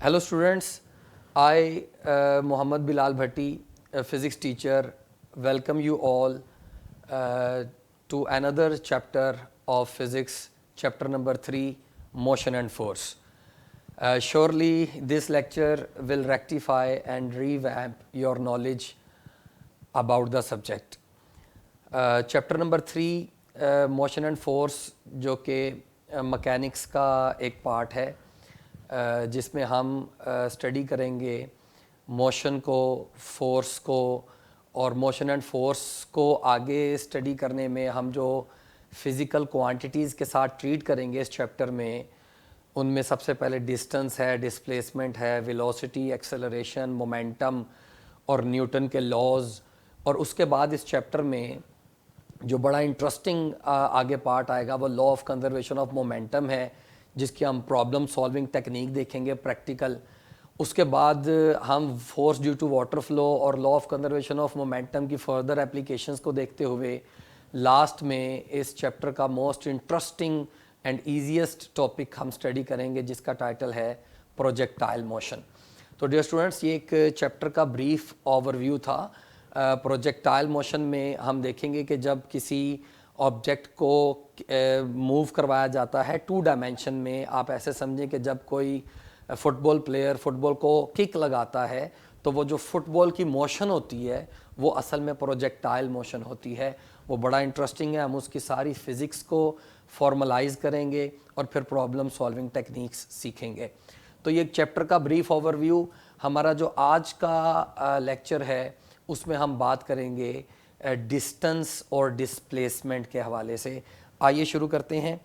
Hello students, I Muhammad Bilal Bhatti, a physics teacher, welcome you all to another chapter of physics, chapter number 3, motion and force. Surely this lecture will rectify and revamp your knowledge about the subject. Chapter number 3 motion and force जो कि mechanics का एक part है जिसमें हम study करेंगे motion को, force को, और मोशन एंड फोर्स को आगे स्टडी करने में हम जो फिज़िकल क्वांटिटीज़ के साथ ट्रीट करेंगे इस चैप्टर में, उनमें सबसे पहले डिस्टेंस है, डिस्प्लेसमेंट है, वेलोसिटी, एक्सेलरेशन, मोमेंटम और न्यूटन के लॉज। और उसके बाद इस चैप्टर में जो बड़ा इंटरेस्टिंग आगे पार्ट आएगा वो law of conservation of momentum है, जिसकी हम प्रॉब्लम सॉल्विंग टेक्निक देखेंगे प्रैक्टिकल। उसके बाद हम force due to water flow और law of conservation of momentum की फर्दर एप्लीकेशंस को देखते हुए लास्ट में इस चैप्टर का most interesting and easiest topic हम स्टडी करेंगे, जिसका टाइटल है प्रोजेक्टाइल मोशन। तो डियर स्टूडेंट्स, ये एक चैप्टर का ब्रीफ ओवरव्यू था। प्रोजेक्टाइल मोशन में हम देखेंगे कि जब किसी ऑब्जेक्ट को मूव करवाया जाता है 2 डायमेंशन में, आप ऐसे समझें कि जब कोई फुटबॉल प्लेयर फुटबॉल को किक लगाता है तो वो जो फुटबॉल की मोशन होती है वो असल में प्रोजेक्टाइल मोशन होती है। वो बड़ा इंटरेस्टिंग है, हम उसकी सारी फिज़िक्स को फॉर्मलाइज करेंगे और फिर प्रॉब्लम सॉल्विंग टेक्निक्स सीखेंगे। तो ये एक चैप्टर का ब्रीफ ओवरव्यू। हमारा जो आज का लेक्चर है उसमें हम बात करेंगे डिस्टेंस और डिस्प्लेसमेंट के हवाले से। आइए शुरू करते हैं।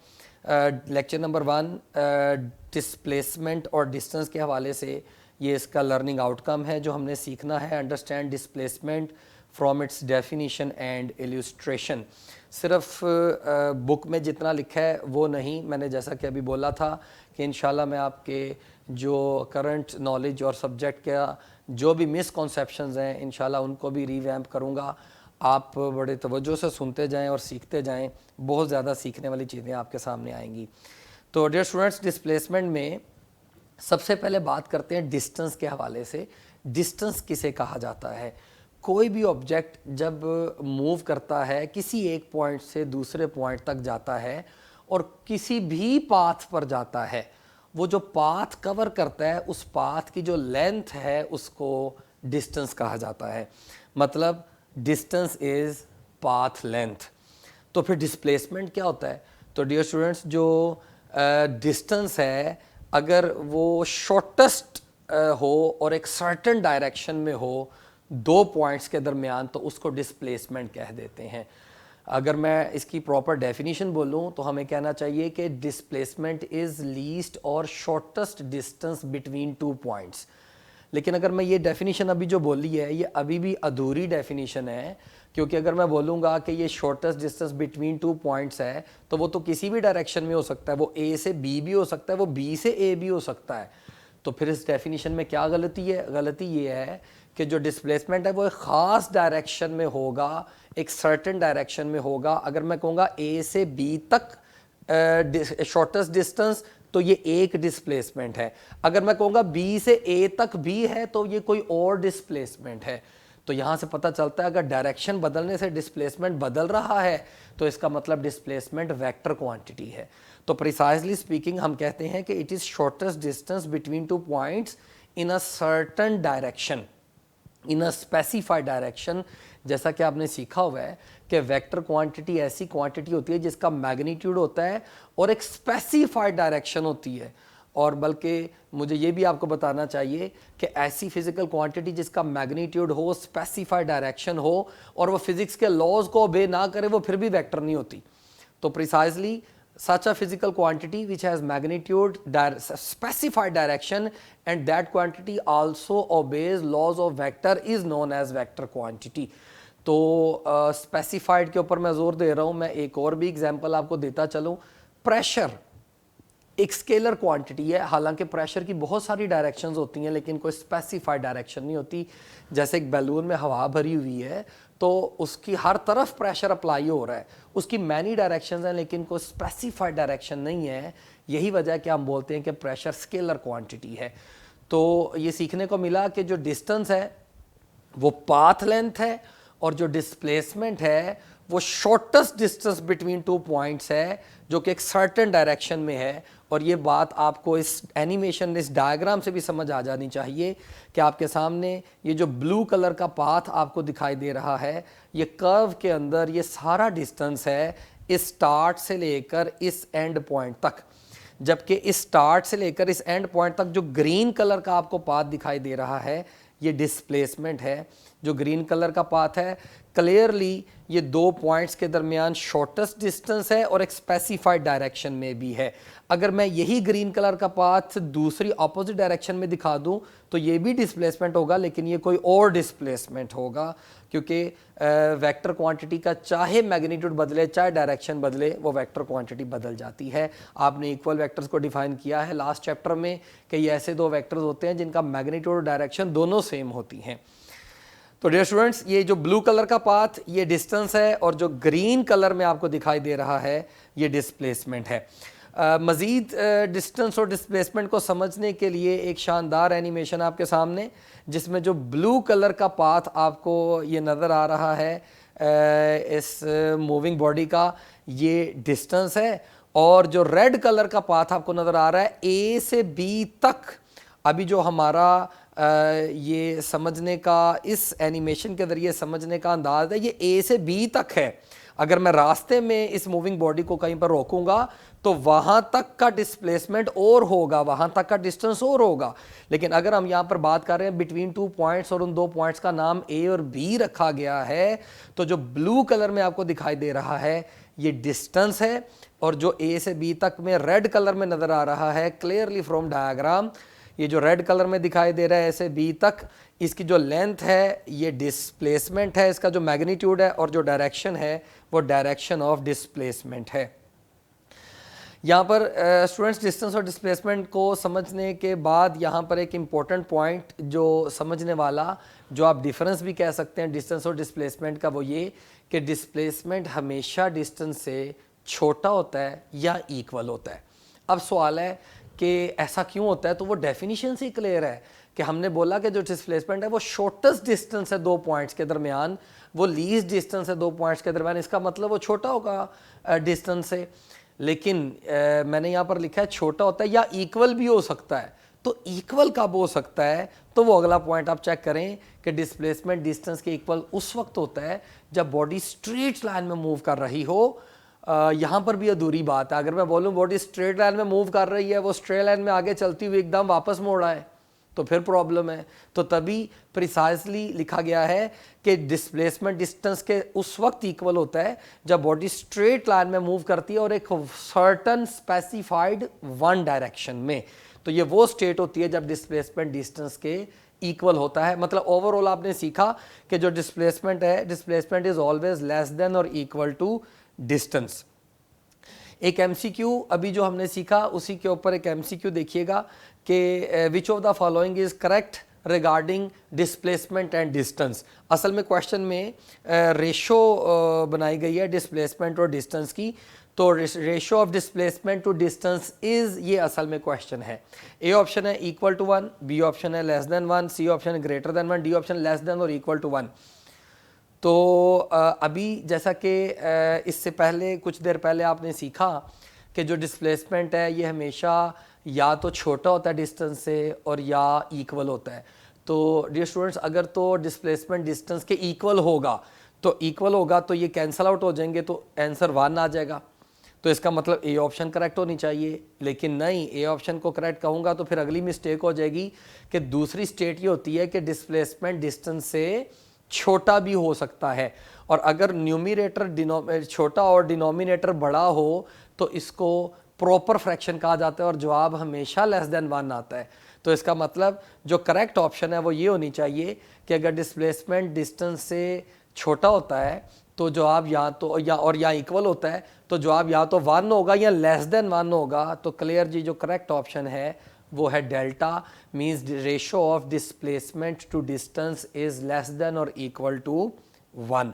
लेक्चर नंबर 1 डिस्प्लेसमेंट और डिस्टेंस के हवाले से ये इसका लर्निंग आउटकम है जो हमने सीखना है। Understand displacement from its definition and illustration. सिर्फ बुक में जितना लिखा है वो नहीं, मैंने जैसा कि अभी बोला था कि इंशाल्लाह मैं आपके जो करंट नॉलेज और सब्जेक्ट का जो भी मिसकॉन्सेप्शंस हैं इंशाल्लाह उनको भी रीवैम्प करूँगा। आप बड़े तवज्जो से सुनते जाएं और सीखते जाएं, बहुत ज़्यादा सीखने वाली चीज़ें आपके सामने आएंगी। तो डियर स्टूडेंट्स, डिस्प्लेसमेंट में सबसे पहले बात करते हैं डिस्टेंस के हवाले से। डिस्टेंस किसे कहा जाता है? कोई भी ऑब्जेक्ट जब मूव करता है, किसी एक पॉइंट से दूसरे पॉइंट तक जाता है और किसी भी पाथ पर जाता है, वो जो पाथ कवर करता है उस पाथ की जो लेंथ है उसको डिस्टेंस कहा जाता है। मतलब डिस्टेंस इज़ पाथ लेंथ। तो फिर डिस्प्लेसमेंट क्या होता है? तो डियर स्टूडेंट्स, जो डिस्टेंस है अगर वो शॉर्टेस्ट हो और एक सर्टेन डायरेक्शन में हो 2 पॉइंट्स के दरमियान, तो उसको डिस्प्लेसमेंट कह देते हैं। अगर मैं इसकी प्रॉपर डेफिनेशन बोलूँ तो हमें कहना चाहिए कि डिस्प्लेसमेंट इज़ लीस्ट और शॉर्टेस्ट डिस्टेंस बिटवीन 2 पॉइंट्स। लेकिन अगर मैं ये डेफिनेशन अभी जो बोली है ये अभी भी अधूरी डेफिनेशन है, क्योंकि अगर मैं बोलूँगा कि ये शॉर्टेस्ट डिस्टेंस बिटवीन 2 पॉइंट्स है तो वो तो किसी भी डायरेक्शन में हो सकता है। वो ए से बी भी हो सकता है, वो बी से ए भी हो सकता है। तो फिर इस डेफिनेशन में क्या गलती है? गलती ये है कि जो डिस्प्लेसमेंट है वो एक ख़ास डायरेक्शन में होगा, एक सर्टेन डायरेक्शन में होगा। अगर मैं कहूँगा ए से बी तक शॉर्टेस्ट डिस्टेंस, तो ये एक डिस्प्लेसमेंट है। अगर मैं कहूँगा बी से ए तक भी है तो ये कोई और डिस्प्लेसमेंट है। तो यहाँ से पता चलता है अगर डायरेक्शन बदलने से डिस्प्लेसमेंट बदल रहा है तो इसका मतलब डिस्प्लेसमेंट वेक्टर क्वांटिटी है। तो प्रिसाइजली स्पीकिंग हम कहते हैं कि it is shortest distance between 2 points in a certain direction, in a specified direction. जैसा कि आपने सीखा हुआ है कि वेक्टर क्वांटिटी ऐसी क्वांटिटी होती है जिसका मैग्नीट्यूड होता है और एक स्पेसिफाइड डायरेक्शन होती है। और बल्कि मुझे ये भी आपको बताना चाहिए कि ऐसी फिजिकल क्वांटिटी जिसका मैग्नीट्यूड हो, स्पेसिफाइड डायरेक्शन हो और वो फिजिक्स के लॉज को ओबे ना करे, वो फिर भी वेक्टर नहीं होती। तो precisely such a physical quantity which has magnitude, specified direction, and that quantity also obeys laws of vector is known as vector quantity. तो स्पेसिफाइड के ऊपर मैं जोर दे रहा हूँ। मैं एक और भी एग्जांपल आपको देता चलूँ। प्रेशर एक स्केलर क्वांटिटी है, हालांकि प्रेशर की बहुत सारी डायरेक्शंस होती हैं लेकिन कोई स्पेसिफाइड डायरेक्शन नहीं होती। जैसे एक बैलून में हवा भरी हुई है तो उसकी हर तरफ प्रेशर अप्लाई हो रहा है, उसकी मैनी डायरेक्शंस हैं लेकिन कोई स्पेसिफाइड डायरेक्शन नहीं है। यही वजह है कि हम बोलते हैं कि प्रेशर स्केलर क्वांटिटी है। तो ये सीखने को मिला कि जो डिस्टेंस है वो पाथ लेंथ है और जो डिस्प्लेसमेंट है वो shortest distance between two points है जो कि एक सर्टेन डायरेक्शन में है। और ये बात आपको इस एनिमेशन, इस डायग्राम से भी समझ आ जानी चाहिए कि आपके सामने ये जो ब्लू कलर का पाथ आपको दिखाई दे रहा है, ये कर्व के अंदर ये सारा डिस्टेंस है इस स्टार्ट से लेकर इस एंड पॉइंट तक। जबकि इस स्टार्ट से लेकर इस एंड पॉइंट तक जो ग्रीन कलर का आपको पाथ दिखाई दे रहा है ये डिस्प्लेसमेंट है। जो ग्रीन कलर का पाथ है क्लियरली ये दो पॉइंट्स के दरमियान शॉर्टेस्ट डिस्टेंस है और एक स्पेसिफाइड डायरेक्शन में भी है। अगर मैं यही ग्रीन कलर का पाथ दूसरी ऑपोजिट डायरेक्शन में दिखा दूं तो ये भी डिस्प्लेसमेंट होगा, लेकिन ये कोई और डिस्प्लेसमेंट होगा, क्योंकि वेक्टर क्वांटिटी का चाहे मैग्नीट्यूड बदले चाहे डायरेक्शन बदले वो वेक्टर क्वांटिटी बदल जाती है। आपने इक्वल वेक्टर्स को डिफाइन किया है लास्ट चैप्टर में कि ये ऐसे दो वेक्टर्स होते हैं जिनका मैग्नीट्यूड और डायरेक्शन दोनों सेम होती हैं। तो डियर स्टूडेंट्स, ये जो ब्लू कलर का पाथ ये डिस्टेंस है और जो ग्रीन कलर में आपको दिखाई दे रहा है ये डिस्प्लेसमेंट है। मज़ीद डिस्टेंस और डिस्प्लेसमेंट को समझने के लिए एक शानदार एनिमेशन आपके सामने, जिसमें जो ब्लू कलर का पाथ आपको ये नज़र आ रहा है इस मूविंग बॉडी का ये डिस्टेंस है, और जो रेड कलर का पाथ आपको नज़र आ रहा है ए से बी तक। अभी जो हमारा ये समझने का, इस एनिमेशन के ज़रिए समझने का अंदाज़ है, ये ए से बी तक है। अगर मैं रास्ते में इस मूविंग बॉडी को कहीं पर रोकूंगा तो वहाँ तक का डिस्प्लेसमेंट और होगा, वहाँ तक का डिस्टेंस और होगा। लेकिन अगर हम यहाँ पर बात कर रहे हैं बिटवीन टू पॉइंट्स और उन दो पॉइंट्स का नाम ए और बी रखा गया है, तो जो ब्लू कलर में आपको दिखाई दे रहा है ये डिस्टेंस है, और जो ए से बी तक में रेड कलर में नज़र आ रहा है क्लियरली फ्रॉम डायग्राम, ये जो रेड कलर में दिखाई दे रहा है ए से बी तक, इसकी जो लेंथ है ये डिस्प्लेसमेंट है, इसका जो मैग्नीट्यूड है, और जो डायरेक्शन है वो डायरेक्शन ऑफ डिस्प्लेसमेंट है। यहाँ पर स्टूडेंट्स डिस्टेंस और डिस्प्लेसमेंट को समझने के बाद यहाँ पर एक इम्पॉर्टेंट पॉइंट जो समझने वाला, जो आप डिफरेंस भी कह सकते हैं डिस्टेंस और डिस्प्लेसमेंट का, वो ये कि डिस्प्लेसमेंट हमेशा डिस्टेंस से छोटा होता है या इक्वल होता है। अब सवाल है कि ऐसा क्यों होता है, तो वो डेफिनेशन से क्लियर है कि हमने बोला कि जो डिस्प्लेसमेंट है वो शॉर्टेस्ट डिस्टेंस है दो पॉइंट्स के दरमियान, वो लीस्ट डिस्टेंस है दो पॉइंट्स के दरमियान, इसका मतलब वो छोटा होगा डिस्टेंस से। लेकिन मैंने यहाँ पर लिखा है छोटा होता है या इक्वल भी हो सकता है। तो इक्वल कब हो सकता है, तो वो अगला पॉइंट आप चेक करें कि डिस्प्लेसमेंट डिस्टेंस के इक्वल उस वक्त होता है जब बॉडी स्ट्रेट लाइन में मूव कर रही हो। यहाँ पर भी अधूरी बात है, अगर मैं बोलूँ बॉडी स्ट्रेट लाइन में मूव कर रही है, वो स्ट्रेट लाइन में आगे चलती हुई एकदम वापस मोड़ आए, तो फिर प्रॉब्लम है। तो तभी प्रिसाइसली लिखा गया है कि डिस्प्लेसमेंट डिस्टेंस के उस वक्त इक्वल होता है जब बॉडी स्ट्रेट लाइन में मूव करती है और एक सर्टन स्पेसिफाइड वन डायरेक्शन में। तो ये वो स्टेट होती है जब डिस्प्लेसमेंट डिस्टेंस के इक्वल होता है। मतलब ओवरऑल आपने सीखा कि जो डिस्प्लेसमेंट है, displacement is always less than और इक्वल टू डिस्टेंस। एक एमसीक्यू अभी जो हमने सीखा उसी के ऊपर एक एमसीक्यू देखिएगा कि which of the following is correct regarding displacement and distance. असल में क्वेश्चन में रेशो बनाई गई है डिस्प्लेसमेंट और डिस्टेंस की, तो ratio of displacement to distance is, ये असल में क्वेश्चन है। ए ऑप्शन है इक्वल टू 1, बी ऑप्शन है लेस देन 1, सी ऑप्शन है greater than 1, D option less than और इक्वल टू 1। तो अभी जैसा कि इससे पहले कुछ देर पहले आपने सीखा कि जो डिस्प्लेसमेंट है ये हमेशा या तो छोटा होता है डिस्टेंस से और या इक्वल होता है। तो डियर स्टूडेंट्स, अगर तो डिस्प्लेसमेंट डिस्टेंस के इक्वल होगा तो ये कैंसल आउट हो जाएंगे, तो आंसर 1 आ जाएगा। तो इसका मतलब ए ऑप्शन करेक्ट होनी चाहिए, लेकिन नहीं, ए ऑप्शन को करेक्ट कहूँगा तो फिर अगली मिस्टेक हो जाएगी कि दूसरी स्टेट ये होती है कि डिस्प्लेसमेंट डिस्टेंस से छोटा भी हो सकता है, और अगर न्यूमरेटर छोटा और डिनोमिनेटर बड़ा हो तो इसको प्रॉपर फ्रैक्शन कहा जाता है और जवाब हमेशा लेस देन 1 आता है। तो इसका मतलब जो करेक्ट ऑप्शन है वो ये होनी चाहिए कि अगर डिस्प्लेसमेंट डिस्टेंस से छोटा होता है तो जवाब या तो या इक्वल होता है तो जवाब या तो 1 होगा या लेस देन 1 होगा। तो क्लियर जी, जो करेक्ट ऑप्शन है वो है delta, means ratio of displacement to distance is less than और equal to 1।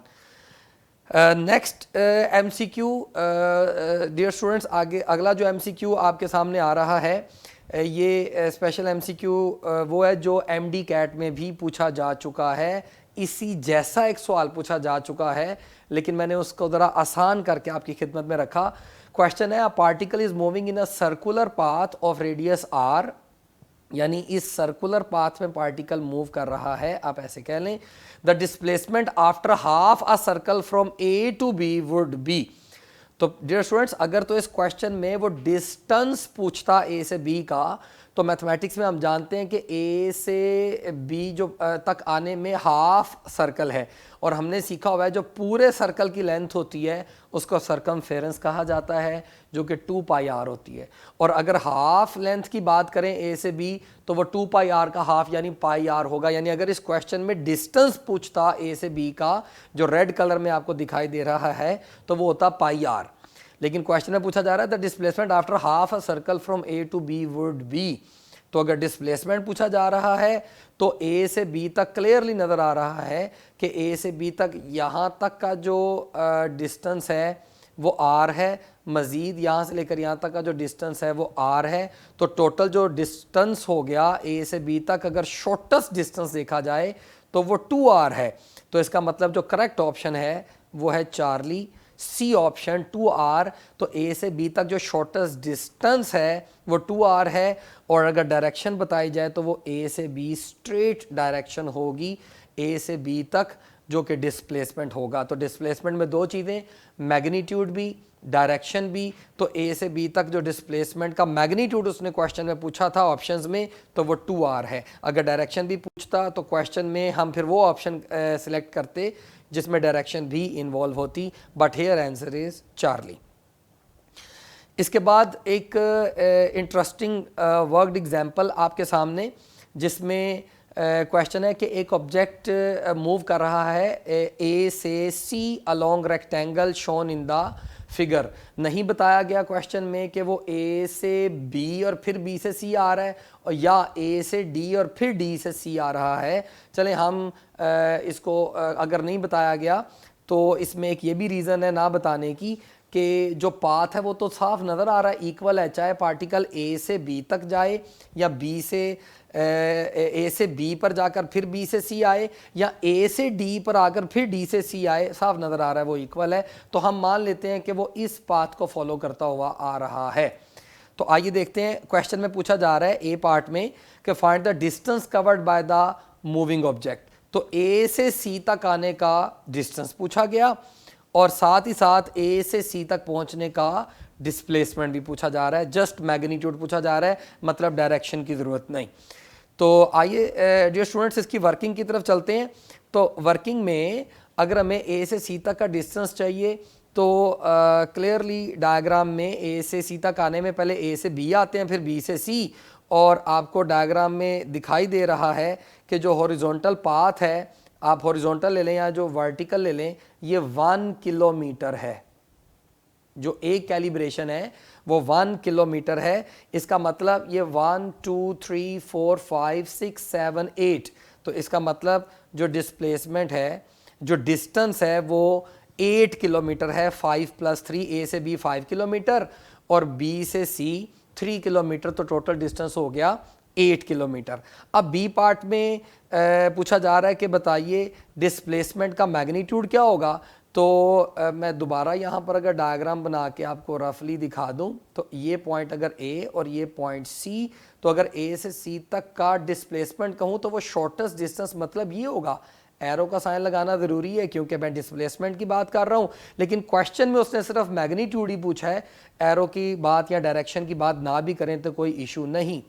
Next MCQ dear students, आगे अगला जो एमसीक्यू आपके सामने आ रहा है ये स्पेशल एमसीक्यू वो है जो एमडी कैट में भी पूछा जा चुका है, इसी जैसा एक सवाल पूछा जा चुका है, लेकिन मैंने उसको ज़रा आसान करके आपकी खिदमत में रखा। क्वेश्चन है, a particle is moving in a circular path of radius R, यानी इस सर्कुलर पाथ में पार्टिकल मूव कर रहा है, आप ऐसे कह लें। The displacement after half a circle from A to B would be. तो डियर स्टूडेंट्स, अगर तो इस क्वेश्चन में वो डिस्टेंस पूछता ए से बी का, तो मैथमेटिक्स में हम जानते हैं कि ए से बी जो तक आने में हाफ सर्कल है, और हमने सीखा हुआ है जो पूरे सर्कल की लेंथ होती है उसको सरकमफेरेंस कहा जाता है, जो कि 2 पाई आर होती है। और अगर हाफ लेंथ की बात करें ए से बी, तो वो 2 पाई आर का हाफ यानी पाई आर होगा। यानी अगर इस क्वेश्चन में डिस्टेंस पूछता ए से बी का, जो रेड कलर में आपको दिखाई दे रहा है, तो वो होता पाई आर। लेकिन क्वेश्चन में पूछा जा रहा है the displacement after half a circle from A to B would be. तो अगर डिस्प्लेसमेंट पूछा जा रहा है तो ए से बी तक क्लियरली नज़र आ रहा है कि ए से बी तक यहाँ तक का जो डिस्टेंस है वो आर है, मज़ीद यहाँ से लेकर यहाँ तक का जो डिस्टेंस है वो आर है। तो टोटल जो डिस्टेंस हो गया ए से बी तक, अगर शॉर्टेस्ट डिस्टेंस देखा जाए तो वो 2r है। तो इसका मतलब जो करेक्ट ऑप्शन है वो है चार्ली, सी ऑप्शन 2r। तो ए से बी तक जो शॉर्टेस्ट डिस्टेंस है वो 2r है, और अगर डायरेक्शन बताई जाए तो वो ए से बी स्ट्रेट डायरेक्शन होगी ए से बी तक, जो कि डिस्प्लेसमेंट होगा। तो डिस्प्लेसमेंट में दो चीज़ें, मैग्नीट्यूड भी, डायरेक्शन भी। तो ए से बी तक जो डिस्प्लेसमेंट का मैग्नीट्यूड उसने क्वेश्चन में पूछा था ऑप्शंस में, तो वो 2r है। अगर डायरेक्शन भी पूछता तो क्वेश्चन में हम फिर वो ऑप्शन सिलेक्ट करते जिसमें डायरेक्शन भी इन्वॉल्व होती, but here answer is Charlie. इसके बाद एक इंटरेस्टिंग वर्कड एग्जांपल आपके सामने, जिसमें क्वेश्चन है कि एक ऑब्जेक्ट मूव कर रहा है ए से C along rectangle shown in the figure. नहीं बताया गया क्वेश्चन में कि वो ए से बी और फिर बी से सी आ रहा है, और या ए से डी और फिर डी से सी आ रहा है। चलें हम इसको अगर नहीं बताया गया तो इसमें एक ये भी रीज़न है ना बताने की कि जो पाथ है वो तो साफ नज़र आ रहा है, इक्वल है, चाहे पार्टिकल ए से बी तक जाए या बी से ए से बी पर जाकर फिर बी से सी आए, या ए से डी पर आकर फिर डी से सी आए, साफ नज़र आ रहा है वो इक्वल है। तो हम मान लेते हैं कि वो इस पाथ को फॉलो करता हुआ आ रहा है। तो आइए देखते हैं, क्वेश्चन में पूछा जा रहा है ए पार्ट में कि find the distance covered by the moving object. तो ए से सी तक आने का डिस्टेंस पूछा गया, और साथ ही साथ ए से सी तक पहुंचने का डिस्प्लेसमेंट भी पूछा जा रहा है। जस्ट मैग्नीट्यूड पूछा जा रहा है, मतलब डायरेक्शन की ज़रूरत नहीं। तो आइए डियर स्टूडेंट्स इसकी वर्किंग की तरफ चलते हैं। तो वर्किंग में अगर हमें ए से सी तक का डिस्टेंस चाहिए तो क्लियरली डायग्राम में ए से सी तक आने में पहले ए से बी आते हैं, फिर बी से सी, और आपको डायग्राम में दिखाई दे रहा है कि जो हॉरिजॉन्टल पाथ है, आप हॉरिजॉन्टल ले लें या जो वर्टिकल ले लें, ये 1 किलोमीटर है। जो एक कैलिब्रेशन है वो 1 किलोमीटर है। इसका मतलब ये 1 2 3 4 5 6 7 8, तो इसका मतलब जो डिस्प्लेसमेंट है, जो डिस्टेंस है वो 8 किलोमीटर है। 5 + 3, ए से बी 5 किलोमीटर और बी से सी 3 किलोमीटर, तो टोटल डिस्टेंस हो गया 8 किलोमीटर। अब बी पार्ट में पूछा जा रहा है कि बताइए डिस्प्लेसमेंट का मैग्नीट्यूड क्या होगा। तो मैं दोबारा यहाँ पर अगर डायग्राम बना के आपको रफली दिखा दूँ, तो ये पॉइंट अगर ए और ये पॉइंट सी, तो अगर ए से सी तक का डिस्प्लेसमेंट कहूँ तो वो शॉर्टेस्ट डिस्टेंस मतलब ये होगा। एरो का साइन लगाना ज़रूरी है क्योंकि मैं डिस्प्लेसमेंट की बात कर रहा हूँ, लेकिन क्वेश्चन में उसने सिर्फ मैग्नीट्यूड ही पूछा है, एरो की बात या डायरेक्शन की बात ना भी करें तो कोई इशू नहीं।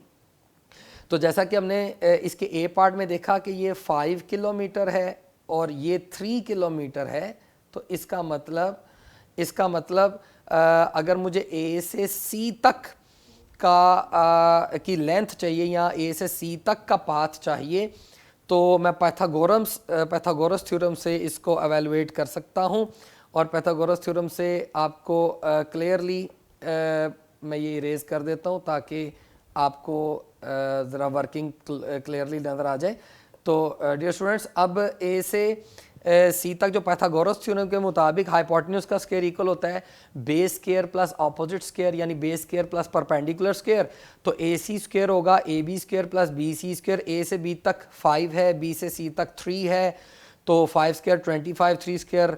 तो जैसा कि हमने इसके ए पार्ट में देखा कि ये 5 किलोमीटर है और ये 3 किलोमीटर है, तो इसका मतलब अगर मुझे ए से सी तक की लेंथ चाहिए या ए से सी तक का पाथ चाहिए, तो मैं पाइथागोरस थ्योरम से इसको एवेलुएट कर सकता हूँ। और पाइथागोरस थ्योरम से आपको क्लियरली मैं ये इरेज कर देता हूँ ताकि आपको ज़रा वर्किंग क्लियरली नज़र आ जाए। तो डियर स्टूडेंट्स, अब ए से सी तक जो पाइथागोरस थ्योरम के मुताबिक हाइपोटेन्यूज का स्क्वायर इक्वल होता है base square plus opposite square यानी base square plus perpendicular square. तो ए सी स्क्वायर होगा A B square plus B C square. A से बी तक 5 है, बी से सी तक 3 है, तो 5 स्क्वायर 25, 3 स्क्वायर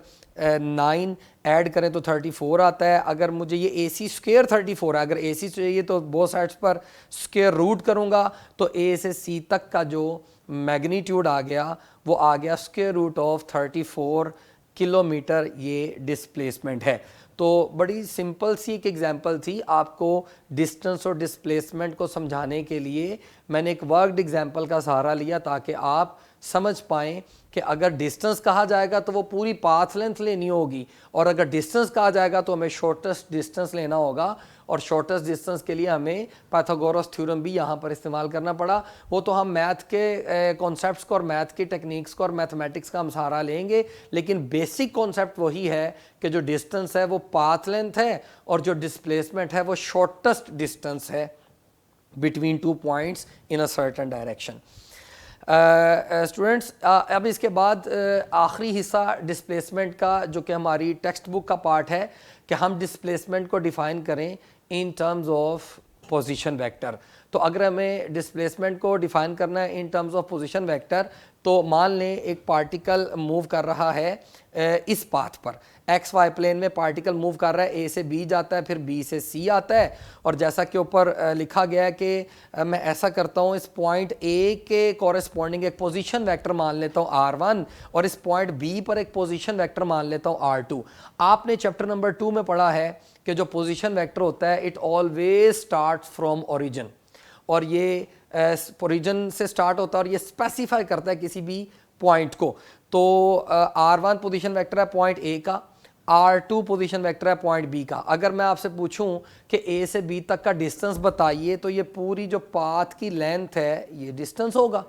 9, ऐड करें तो 34 आता है। अगर मुझे ये ए सी स्क्वायर 34 है, अगर ए सी चाहिए तो बोथ साइड्स पर स्क्वायर रूट करूँगा, तो ए से सी तक का जो मैग्नीट्यूड आ गया वो आ गया स्क्वायर रूट ऑफ 34 किलोमीटर, ये डिस्प्लेसमेंट है। तो बड़ी सिंपल सी एक एग्जांपल थी, आपको डिस्टेंस और डिस्प्लेसमेंट को समझाने के लिए मैंने एक वर्कड एग्जांपल का सहारा लिया ताकि आप समझ पाएँ कि अगर डिस्टेंस कहा जाएगा तो वो पूरी पाथ लेंथ लेनी होगी, और अगर डिस्टेंस कहा जाएगा तो हमें शॉर्टेस्ट डिस्टेंस लेना होगा, और शॉर्टेस्ट डिस्टेंस के लिए हमें पाइथागोरस थ्योरम भी यहाँ पर इस्तेमाल करना पड़ा। वो तो हम मैथ के कॉन्सेप्ट्स को और मैथ की टेक्निक्स को और मैथमेटिक्स का हम सहारा लेंगे, लेकिन बेसिक कॉन्सेप्ट वही है कि जो डिस्टेंस है वो पाथ लेंथ है और जो डिस्प्लेसमेंट है वो शॉर्टेस्ट डिस्टेंस है between 2 points in a certain direction. Students अब इसके बाद आखिरी हिस्सा डिस्प्लेसमेंट का जो कि हमारी टेक्स्ट बुक का पार्ट है कि हम डिस्प्लेसमेंट को डिफ़ाइन करें इन टर्म्स ऑफ पोजीशन वेक्टर। तो अगर हमें डिस्प्लेसमेंट को डिफ़ाइन करना है इन टर्म्स ऑफ पोजीशन वेक्टर, तो मान लें एक पार्टिकल मूव कर रहा है इस पाथ पर, एक्स वाई प्लेन में पार्टिकल मूव कर रहा है, ए से बी जाता है, फिर बी से सी आता है, और जैसा कि ऊपर लिखा गया है कि मैं ऐसा करता हूँ, इस पॉइंट ए के कॉरेस्पॉन्डिंग एक पोजीशन वेक्टर मान लेता हूँ R1, और इस पॉइंट बी पर एक पोजीशन वेक्टर मान लेता हूँ R2। आपने चैप्टर नंबर 2 में पढ़ा है कि जो पोजीशन वेक्टर होता है it always start from origin, और ये ओरिजिन से स्टार्ट होता है और ये स्पेसिफाई करता है किसी भी पॉइंट को। तो R1 पोजीशन वेक्टर है पॉइंट ए का, R2 पोजीशन वेक्टर है पॉइंट बी का। अगर मैं आपसे पूछूं कि ए से बी तक का डिस्टेंस बताइए, तो ये पूरी जो पाथ की लेंथ है ये डिस्टेंस होगा।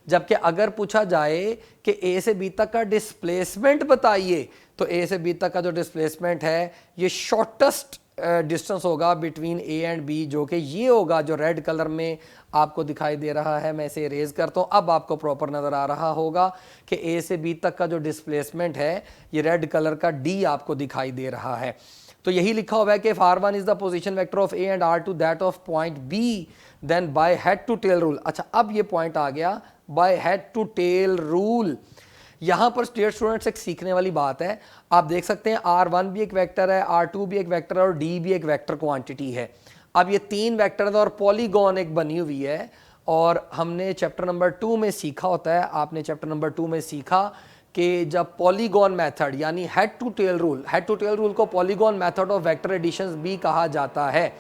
जबकि अगर पूछा जाए कि ए से बी तक का डिस्प्लेसमेंट बताइए, तो ए से बी तक का जो डिस्प्लेसमेंट है ये शॉर्टेस्ट डिस्टेंस होगा बिटवीन ए एंड बी, जो कि ये होगा जो रेड कलर में आपको दिखाई दे रहा है। मैं इसे इरेज करता हूँ, अब आपको प्रॉपर नज़र आ रहा होगा कि ए से बी तक का जो डिस्प्लेसमेंट है ये रेड कलर का डी आपको दिखाई दे रहा है। तो यही लिखा हुआ है कि R1 is the position vector of A and R2 that of point B, then by head to tail rule. अच्छा, अब ये पॉइंट आ गया by head to tail rule. यहाँ पर स्टेट स्टूडेंट्स एक सीखने वाली बात है, आप देख सकते हैं R1 भी एक वेक्टर है, R2 भी एक वेक्टर है और D भी एक वेक्टर क्वांटिटी है। अब ये 3 वेक्टर और पॉलीगॉन एक बनी हुई है, और हमने चैप्टर नंबर 2 में सीखा होता है, आपने चैप्टर नंबर 2 में सीखा कि जब पॉलीगॉन मेथड यानी हेड टू टेल रूल को polygon method of vector additions भी कहा जाता है।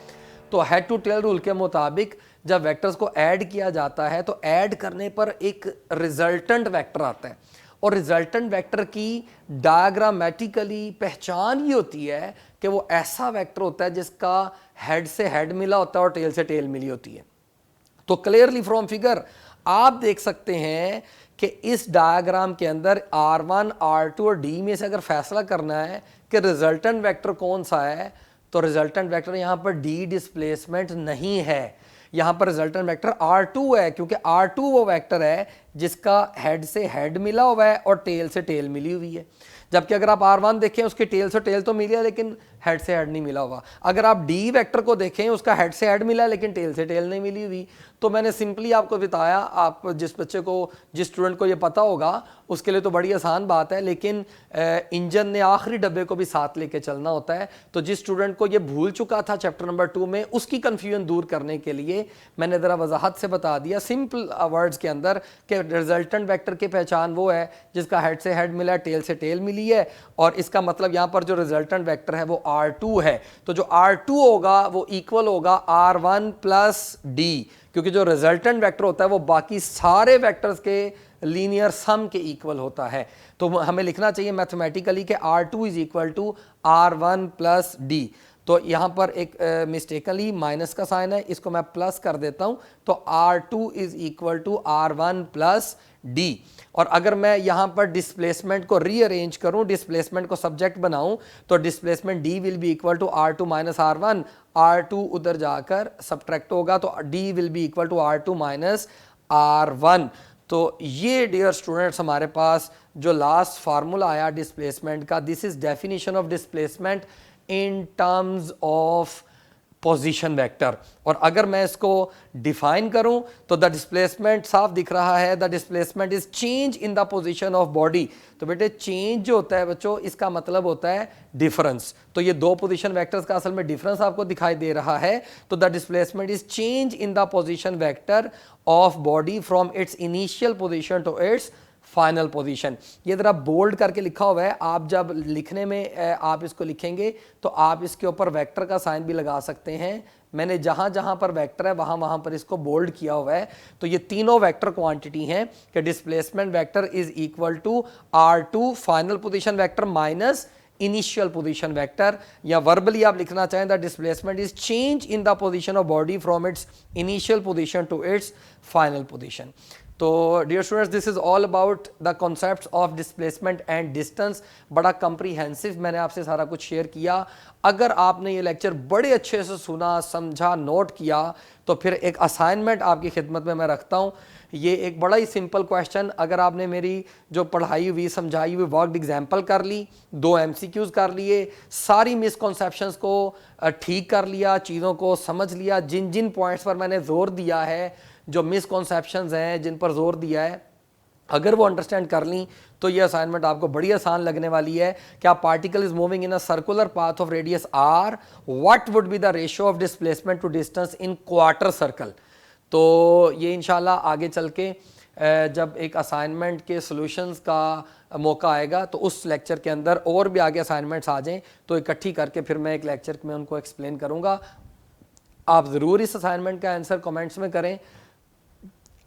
तो हेड टू टेल रूल के मुताबिक जब वेक्टर्स को ऐड किया जाता है तो ऐड करने पर एक रिजल्टेंट वेक्टर आता है, और रिजल्टेंट वेक्टर की डायग्रामेटिकली पहचान ये होती है कि वो ऐसा वेक्टर होता है जिसका हेड से हेड मिला होता है और टेल से टेल मिली होती है। तो क्लियरली फ्रॉम फिगर आप देख सकते हैं कि इस डायग्राम के अंदर R1, R2 और D में से अगर फैसला करना है कि रिजल्टेंट वेक्टर कौन सा है, तो रिजल्टेंट वेक्टर यहाँ पर D डिस्प्लेसमेंट नहीं है, यहाँ पर रिजल्टेंट वेक्टर R2 है, क्योंकि R2 वो वेक्टर है जिसका हेड से हेड मिला हुआ है और टेल से टेल मिली हुई है। जबकि अगर आप R1 देखें उसके टेल से टेल तो मिली है लेकिन हेड से हेड नहीं मिला हुआ। अगर आप D वेक्टर को देखें उसका हेड से हेड मिला है लेकिन टेल से टेल नहीं मिली हुई। तो मैंने सिंपली आपको बताया, आप जिस बच्चे को, जिस स्टूडेंट को ये पता होगा उसके लिए तो बड़ी आसान बात है, लेकिन इंजन ने आखिरी डब्बे को भी साथ लेके चलना होता है। तो जिस स्टूडेंट को ये भूल चुका था चैप्टर नंबर 2 में, उसकी कन्फ्यूजन दूर करने के लिए मैंने ज़रा वजाहत से बता दिया सिंपल वर्ड्स के अंदर कि रिजल्टेंट वेक्टर की पहचान वो है जिसका हेड से हेड मिला है, टेल से टेल मिली है, और इसका मतलब यहाँ पर जो रिजल्टेंट वेक्टर है वो R2 है। तो जो R2 होगा वो इक्वल होगा R1 प्लस D, क्योंकि जो रिजल्टेंट वेक्टर होता है वो बाकी सारे वेक्टर्स के लीनियर सम के इक्वल होता है। तो हमें लिखना चाहिए मैथमेटिकली कि R2 is equal to R1 plus D। तो यहाँ पर एक मिस्टेकली माइनस का साइन है, इसको मैं प्लस कर देता हूँ, तो R2 is equal to R1 plus D। और अगर मैं यहाँ पर डिस्प्लेसमेंट को रीअरेंज करूँ, डिस्प्लेसमेंट को सब्जेक्ट बनाऊँ, तो displacement D will be equal to R2 minus R1, R2 उधर जाकर सब्ट्रैक्ट होगा तो D will be equal to R2 minus R1। तो ये डियर स्टूडेंट्स हमारे पास जो लास्ट फार्मूला आया डिस्प्लेसमेंट का, this is definition of displacement in terms of position vector. और अगर मैं इसको डिफाइन करूं तो द डिस्प्लेसमेंट साफ दिख रहा है, the displacement is change in the position of body. तो बेटे चेंज जो होता है बच्चों, इसका मतलब होता है डिफरेंस। तो ये दो पोजीशन वेक्टर्स का असल में डिफरेंस आपको दिखाई दे रहा है। तो the displacement is change in the position vector of body from its initial position to its final position. ये जरा बोल्ड करके लिखा हुआ है, आप जब लिखने में आप इसको लिखेंगे तो आप इसके ऊपर वेक्टर का साइन भी लगा सकते हैं। मैंने जहां जहां पर वेक्टर है वहां वहां पर इसको बोल्ड किया हुआ है। तो ये तीनों वेक्टर क्वांटिटी हैं कि displacement vector is equal to R2 final position vector minus initial position vector, या वर्बली आप लिखना चाहें the displacement is change in the position of body from its initial position to its final position. तो dear students, this is all about the concepts of displacement and distance. बड़ा comprehensive मैंने आपसे सारा कुछ share किया। अगर आपने ये लेक्चर बड़े अच्छे से सुना, समझा, नोट किया, तो फिर एक असाइनमेंट आपकी खिदमत में मैं रखता हूँ। ये एक बड़ा ही सिंपल क्वेश्चन, अगर आपने मेरी जो पढ़ाई हुई समझाई हुई वर्कड एग्जाम्पल कर ली, 2 MCQs कर लिए, सारी मिसकॉन्सेप्शंस को ठीक कर लिया, चीज़ों को समझ लिया, जिन जिन पॉइंट्स पर मैंने जोर दिया है, जो मिसकॉन्सेप्शंस हैं जिन पर जोर दिया है, अगर वो अंडरस्टैंड कर ली तो ये असाइनमेंट आपको बड़ी आसान लगने वाली है। क्या particle is moving in a circular path of radius r, what would be the ratio of displacement to distance in quarter circle. तो ये इंशाल्लाह आगे चल के जब एक असाइनमेंट के सॉल्यूशंस का मौका आएगा तो उस लेक्चर के अंदर और भी आगे असाइनमेंट्स आ जाएं तो इकट्ठी करके फिर मैं एक लेक्चर में उनको एक्सप्लेन करूँगा। आप ज़रूर इस असाइनमेंट का आंसर कमेंट्स में करें,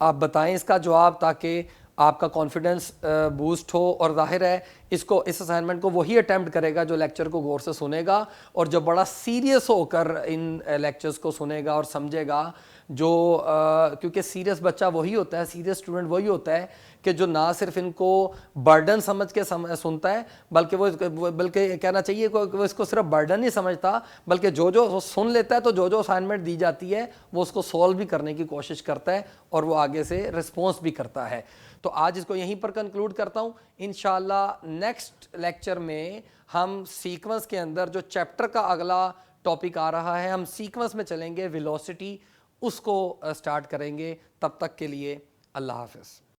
आप बताएं इसका जवाब, ताकि आपका कॉन्फिडेंस बूस्ट हो। और जाहिर है इस असाइनमेंट को वही अटेम्प्ट करेगा जो लेक्चर को गौर से सुनेगा और जो बड़ा सीरियस होकर इन लेक्चर्स को सुनेगा और समझेगा। जो क्योंकि सीरियस बच्चा वही होता है, सीरियस स्टूडेंट वही होता है कि जो ना सिर्फ इनको बर्डन समझ के सुनता है, बल्कि बल्कि कहना चाहिए वो इसको सिर्फ बर्डन नहीं समझता, बल्कि जो वो सुन लेता है तो जो असाइनमेंट दी जाती है वो उसको सॉल्व भी करने की कोशिश करता है और वो आगे से रिस्पॉन्स भी करता है। तो आज इसको यहीं पर कंक्लूड करता हूँ। इंशाल्लाह नेक्स्ट लेक्चर में हम सीक्वेंस के अंदर जो चैप्टर का अगला टॉपिक आ रहा है, हम सीक्वेंस में चलेंगे, वेलोसिटी उसको स्टार्ट करेंगे। तब तक के लिए अल्लाह हाफ़िज़।